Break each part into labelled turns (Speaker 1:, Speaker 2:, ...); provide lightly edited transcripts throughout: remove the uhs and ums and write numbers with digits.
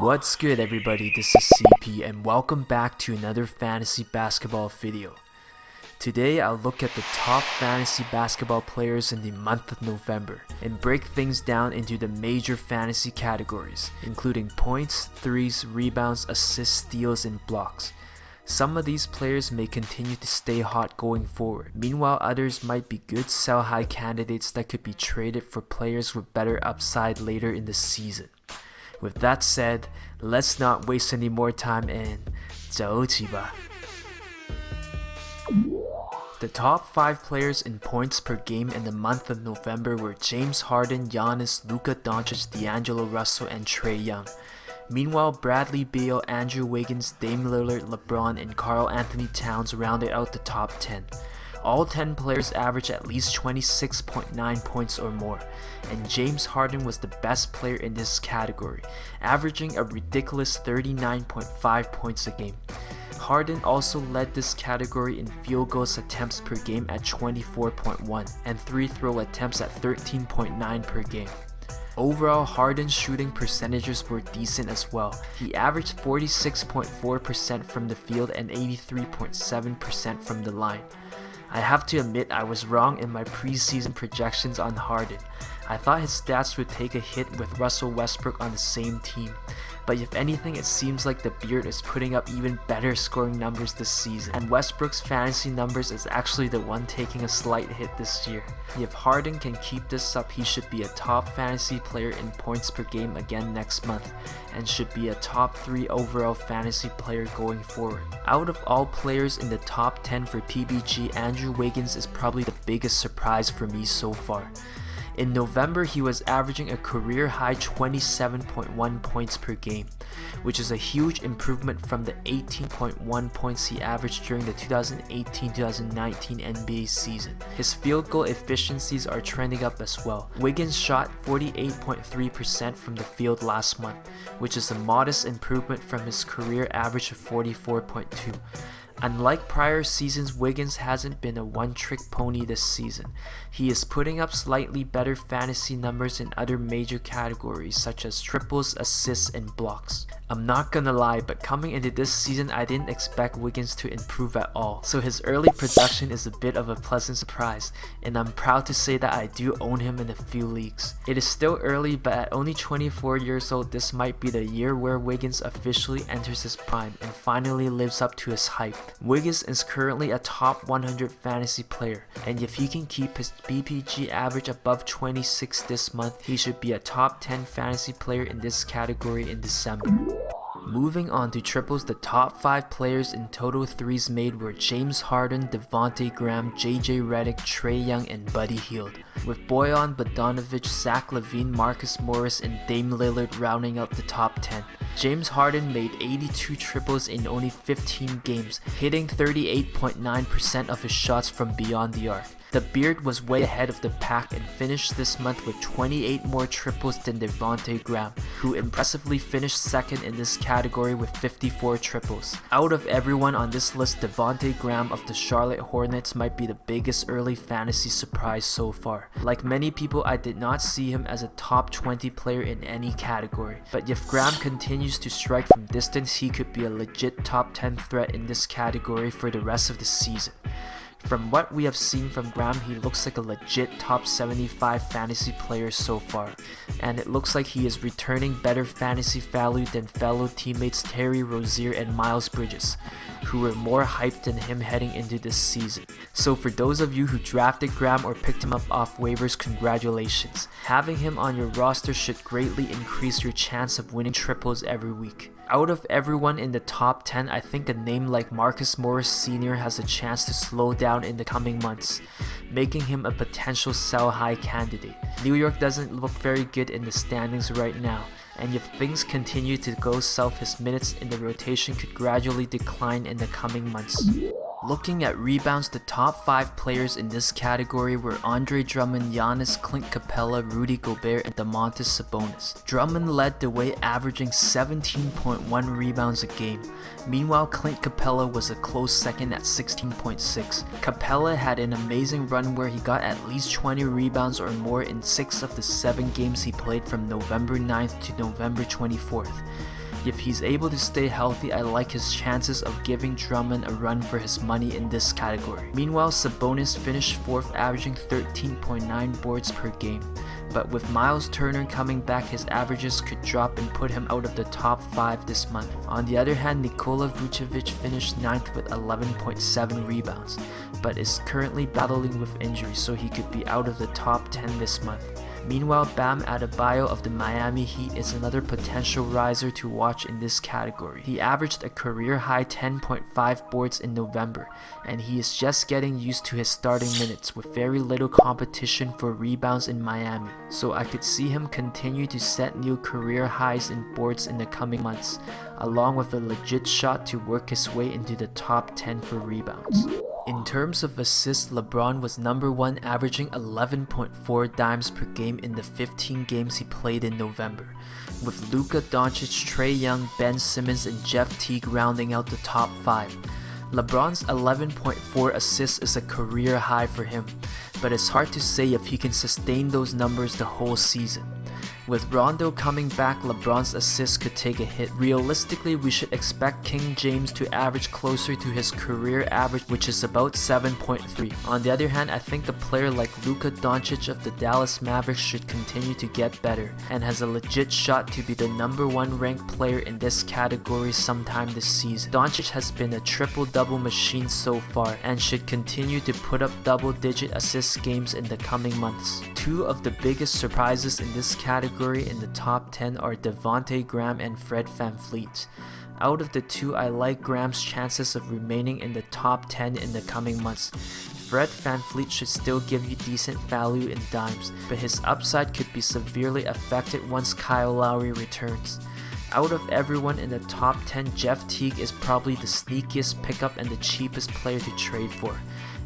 Speaker 1: What's good everybody, this is CP and welcome back to another fantasy basketball video. Today I'll look at the top fantasy basketball players in the month of November and break things down into the major fantasy categories, including points, threes, rebounds, assists, steals, and blocks. Some of these players may continue to stay hot going forward, meanwhile others might be good sell-high candidates that could be traded for players with better upside later in the season. With that said, let's not waste any more time and 走起吧. The top 5 players in points per game in the month of November were James Harden, Giannis, Luka Doncic, D'Angelo Russell, and Trae Young. Meanwhile, Bradley Beal, Andrew Wiggins, Dame Lillard, LeBron, and Karl-Anthony Towns rounded out the top 10. All 10 players averaged at least 26.9 points or more, and James Harden was the best player in this category, averaging a ridiculous 39.5 points a game. Harden also led this category in field goals attempts per game at 24.1 and free throw attempts at 13.9 per game. Overall, Harden's shooting percentages were decent as well. He averaged 46.4% from the field and 83.7% from the line. I have to admit I was wrong in my preseason projections on Harden. I thought his stats would take a hit with Russell Westbrook on the same team, but if anything it seems like the Beard is putting up even better scoring numbers this season, and Westbrook's fantasy numbers is actually the one taking a slight hit this year. If Harden can keep this up, he should be a top fantasy player in points per game again next month, and should be a top 3 overall fantasy player going forward. Out of all players in the top 10 for PBG, Andrew Wiggins is probably the biggest surprise for me so far. In November, he was averaging a career-high 27.1 points per game, which is a huge improvement from the 18.1 points he averaged during the 2018-2019 NBA season. His field goal efficiencies are trending up as well. Wiggins shot 48.3% from the field last month, which is a modest improvement from his career average of 44.2. Unlike prior seasons, Wiggins hasn't been a one-trick pony this season. He is putting up slightly better fantasy numbers in other major categories such as triples, assists, and blocks. I'm not gonna lie, but coming into this season I didn't expect Wiggins to improve at all, so his early production is a bit of a pleasant surprise, and I'm proud to say that I do own him in a few leagues. It is still early, but at only 24 years old, this might be the year where Wiggins officially enters his prime and finally lives up to his hype. Wiggins is currently a top 100 fantasy player, and if he can keep his BPG average above 26 this month, he should be a top 10 fantasy player in this category in December. Moving on to triples, the top 5 players in total threes made were James Harden, Devontae Graham, JJ Redick, Trae Young, and Buddy Hield, with Bojan Bogdanovic, Zach LaVine, Marcus Morris, and Dame Lillard rounding out the top 10. James Harden made 82 triples in only 15 games, hitting 38.9% of his shots from beyond the arc. The Beard was way ahead of the pack and finished this month with 28 more triples than Devontae Graham, who impressively finished second in this category with 54 triples. Out of everyone on this list, Devontae Graham of the Charlotte Hornets might be the biggest early fantasy surprise so far. Like many people, I did not see him as a top 20 player in any category, but if Graham continues to strike from distance, he could be a legit top 10 threat in this category for the rest of the season. From what we have seen from Graham, he looks like a legit top 75 fantasy player so far, and it looks like he is returning better fantasy value than fellow teammates Terry Rozier and Miles Bridges, who were more hyped than him heading into this season. So for those of you who drafted Graham or picked him up off waivers, congratulations. Having him on your roster should greatly increase your chance of winning triples every week. Out of everyone in the top 10, I think a name like Marcus Morris Sr. has a chance to slow down in the coming months, making him a potential sell-high candidate. New York doesn't look very good in the standings right now, and if things continue to go south, his minutes in the rotation could gradually decline in the coming months. Looking at rebounds, the top 5 players in this category were Andre Drummond, Giannis, Clint Capella, Rudy Gobert, and Domantas Sabonis. Drummond led the way, averaging 17.1 rebounds a game. Meanwhile, Clint Capella was a close second at 16.6. Capella had an amazing run where he got at least 20 rebounds or more in 6 of the 7 games he played from November 9th to November 24th. If he's able to stay healthy, I like his chances of giving Drummond a run for his money in this category. Meanwhile, Sabonis finished 4th, averaging 13.9 boards per game. But with Miles Turner coming back, his averages could drop and put him out of the top 5 this month. On the other hand, Nikola Vucevic finished 9th with 11.7 rebounds, but is currently battling with injury, so he could be out of the top 10 this month. Meanwhile, Bam Adebayo of the Miami Heat is another potential riser to watch in this category. He averaged a career-high 10.5 boards in November, and he is just getting used to his starting minutes with very little competition for rebounds in Miami. So I could see him continue to set new career highs in boards in the coming months, along with a legit shot to work his way into the top 10 for rebounds. In terms of assists, LeBron was number 1, averaging 11.4 dimes per game in the 15 games he played in November, with Luka Doncic, Trae Young, Ben Simmons, and Jeff Teague rounding out the top 5. LeBron's 11.4 assists is a career high for him, but it's hard to say if he can sustain those numbers the whole season. With Rondo coming back, LeBron's assists could take a hit. Realistically, we should expect King James to average closer to his career average, which is about 7.3. On the other hand, I think a player like Luka Doncic of the Dallas Mavericks should continue to get better, and has a legit shot to be the number 1 ranked player in this category sometime this season. Doncic has been a triple-double machine so far, and should continue to put up double-digit assist games in the coming months. Two of the biggest surprises in this category in the top 10 are Devonte Graham and Fred VanVleet. Out of the two, I like Graham's chances of remaining in the top 10 in the coming months. Fred VanVleet should still give you decent value in dimes, but his upside could be severely affected once Kyle Lowry returns. Out of everyone in the top 10, Jeff Teague is probably the sneakiest pickup and the cheapest player to trade for,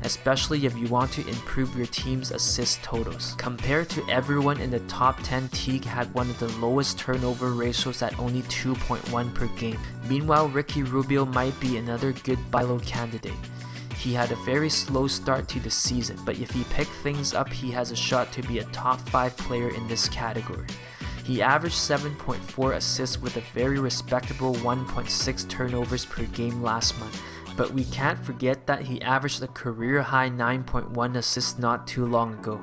Speaker 1: especially if you want to improve your team's assist totals. Compared to everyone in the top 10, Teague had one of the lowest turnover ratios at only 2.1 per game. Meanwhile, Ricky Rubio might be another good buy low candidate. He had a very slow start to the season, but if he picks things up, he has a shot to be a top 5 player in this category. He averaged 7.4 assists with a very respectable 1.6 turnovers per game last month, but we can't forget that he averaged a career-high 9.1 assists not too long ago,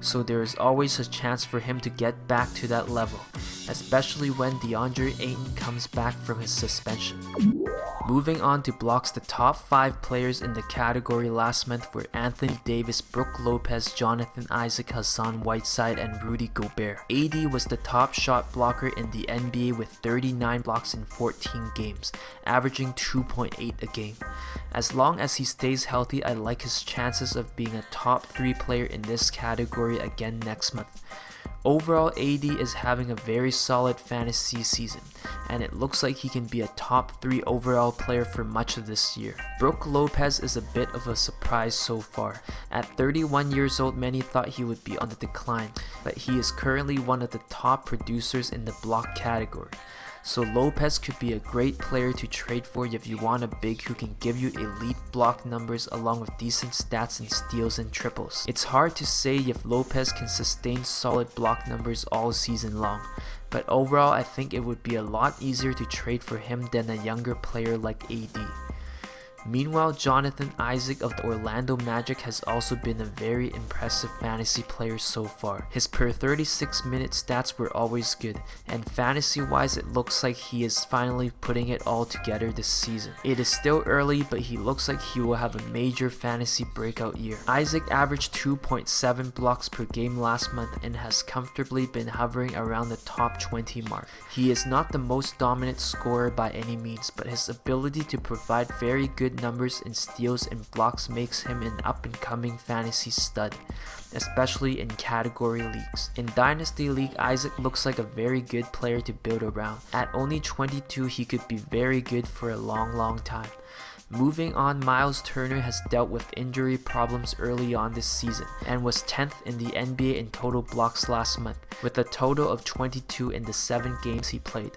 Speaker 1: so there is always a chance for him to get back to that level, especially when DeAndre Ayton comes back from his suspension. Moving on to blocks, the top 5 players in the category last month were Anthony Davis, Brook Lopez, Jonathan Isaac, Hassan Whiteside, and Rudy Gobert. AD was the top shot blocker in the NBA with 39 blocks in 14 games, averaging 2.8 a game. As long as he stays healthy, I like his chances of being a top 3 player in this category again next month. Overall, AD is having a very solid fantasy season, and it looks like he can be a top 3 overall player for much of this year. Brook Lopez is a bit of a surprise so far. At 31 years old, many thought he would be on the decline, but he is currently one of the top producers in the block category. So Lopez could be a great player to trade for if you want a big who can give you elite block numbers along with decent stats in steals and triples. It's hard to say if Lopez can sustain solid block numbers all season long, but overall I think it would be a lot easier to trade for him than a younger player like AD. Meanwhile, Jonathan Isaac of the Orlando Magic has also been a very impressive fantasy player so far. His per 36 minute stats were always good, and fantasy wise it looks like he is finally putting it all together this season. It is still early, but he looks like he will have a major fantasy breakout year. Isaac averaged 2.7 blocks per game last month and has comfortably been hovering around the top 20 mark. He is not the most dominant scorer by any means, but his ability to provide very good numbers in steals and blocks makes him an up-and-coming fantasy stud, especially in category leagues. In Dynasty League, Isaac looks like a very good player to build around. At only 22, he could be very good for a long time. Moving on, Miles Turner has dealt with injury problems early on this season and was 10th in the NBA in total blocks last month, with a total of 22 in the 7 games he played.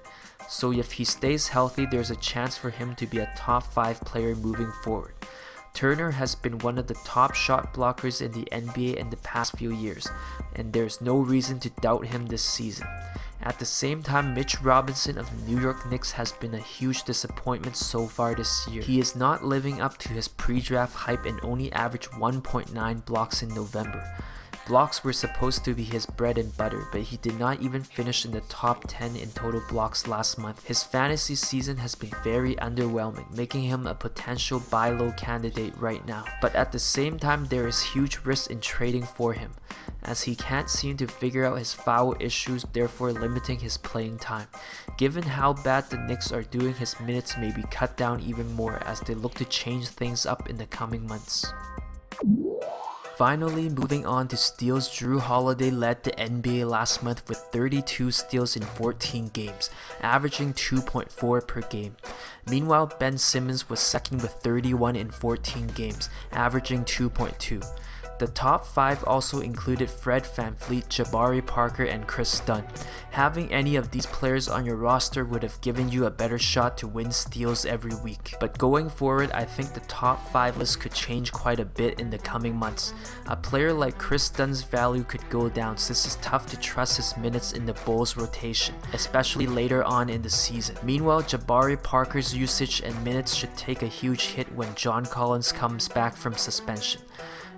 Speaker 1: So if he stays healthy, there's a chance for him to be a top 5 player moving forward. Turner has been one of the top shot blockers in the NBA in the past few years, and there's no reason to doubt him this season. At the same time, Mitch Robinson of the New York Knicks has been a huge disappointment so far this year. He is not living up to his pre-draft hype and only averaged 1.9 blocks in November. Blocks were supposed to be his bread and butter, but he did not even finish in the top 10 in total blocks last month. His fantasy season has been very underwhelming, making him a potential buy low candidate right now. But at the same time, there is huge risk in trading for him, as he can't seem to figure out his foul issues, therefore limiting his playing time. Given how bad the Knicks are doing, his minutes may be cut down even more as they look to change things up in the coming months. Finally, moving on to steals, Jrue Holiday led the NBA last month with 32 steals in 14 games, averaging 2.4 per game. Meanwhile, Ben Simmons was second with 31 in 14 games, averaging 2.2. The top 5 also included Fred VanVleet, Jabari Parker, and Chris Dunn. Having any of these players on your roster would have given you a better shot to win steals every week. But going forward, I think the top 5 list could change quite a bit in the coming months. A player like Chris Dunn's value could go down since it's tough to trust his minutes in the Bulls rotation, especially later on in the season. Meanwhile, Jabari Parker's usage and minutes should take a huge hit when John Collins comes back from suspension.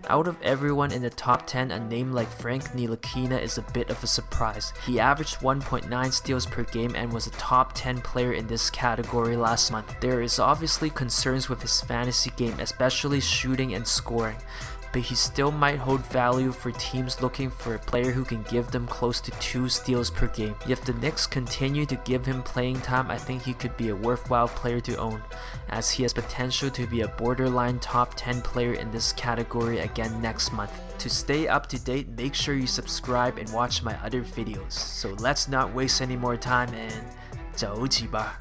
Speaker 1: Out of everyone in the top 10, a name like Frank Ntilikina is a bit of a surprise. He averaged 1.9 steals per game and was a top 10 player in this category last month. There is obviously concerns with his fantasy game, especially shooting and scoring, but he still might hold value for teams looking for a player who can give them close to 2 steals per game. If the Knicks continue to give him playing time, I think he could be a worthwhile player to own, as he has potential to be a borderline top 10 player in this category again next month. To stay up to date, make sure you subscribe and watch my other videos. So let's not waste any more time and 走起吧。